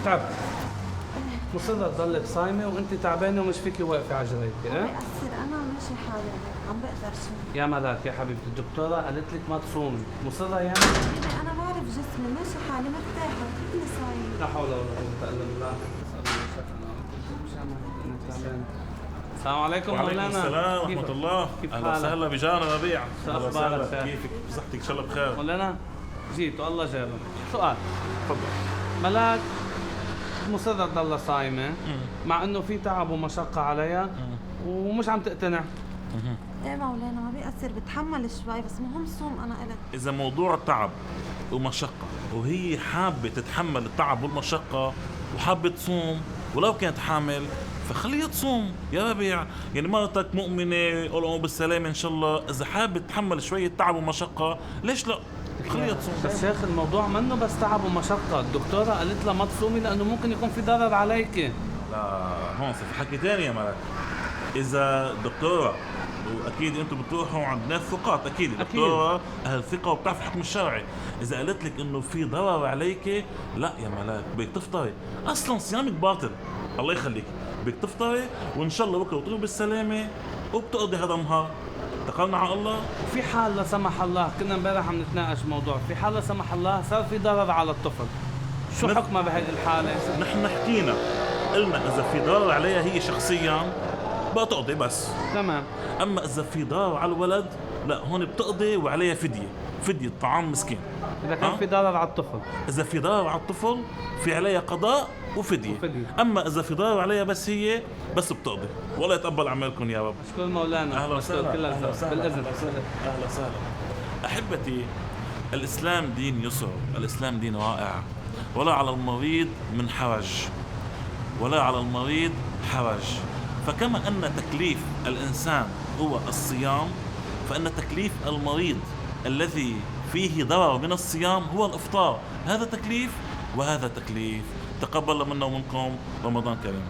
تعبت. مصرة تضلك صايمة وانت تعبانة ومش فيكي واقفة على جريتك. بيأثر انا ماشي حالي عم بقدر شو. يا ملاك يا حبيبتي الدكتورة قالت لك ما تصومي. مصرة يعني؟ حبيبي انا بعرف جسمي ماشي حالي مرتاحة كيفني صايم. لا حول ولا قوة الا بالله. السلام عليكم وعليكم مولانا. السلام ورحمة الله. أهلا وسهلا بجانا ربيع. أهلا وسهلا. كيفك؟ بصحتك إن شاء الله بخير. مولانا جيت والله جابك. سؤال. تفضل. ملاك مصرة تضلها صايمة مع انه في تعب ومشقة عليها ومش عم تقتنع. ايه مولانا ما بيأثر بتحمل شوي بس مهم صوم انا قلت. إذا موضوع التعب ومشقة وهي حابة تتحمل التعب والمشقة وحابة تصوم ولو كانت حامل فخليها تصوم يا ربيع. يعني مرتك مؤمنة قولوا بالسلامة إن شاء الله، إذا حابة تتحمل شوية تعب ومشقة ليش لا؟ خليها تصوم. بس شيخ الموضوع منه بس تعب ومشقة، الدكتورة قالت لها ما تصومي لأنه ممكن يكون في ضرر عليك. لا هون في حكي تاني يا ملك. إذا دكتورة واكيد انتم بتروحوا عند ناس ثقات اكيد الدكتوره اهل ثقه وبتعرف الحكم الشرعي، اذا قالت لك انه في ضرر عليك لا يا ملاك بدك تفطري، اصلا صيامك باطل الله يخليك، بدك تفطري وان شاء الله بكره بتقومي بالسلامه وبتقضي هذا النهار. اتقلنا على الله. وفي حال لا سمح الله كنا امبارح عم نتناقش موضوع، في حال لا سمح الله صار في ضرر على الطفل، شو حكمها بهي الحاله؟ نحن حكينا قلنا اذا في ضرر عليها هي شخصيا بتقضي بس تمام، اما اذا في ضرر على الولد لا هون بتقضي وعليها فديه طعام مسكين. اذا كان في ضرر على الطفل، اذا في ضرر على الطفل في عليها قضاء وفديه. اما اذا في ضرر عليها بس هي بس بتقضي. والله يتقبل اعمالكم يا رب. اشكر مولانا. اهلا وسهلا. اهلا وسهلا بالاذن. اهلا وسهلا. احبتي الاسلام دين يسر، الاسلام دين رائع، ولا على المريض من حرج، ولا على المريض حرج. فكما أن تكليف الإنسان هو الصيام، فإن تكليف المريض الذي فيه ضرر من الصيام هو الإفطار. هذا تكليف وهذا تكليف. تقبل منا ومنكم رمضان كريم.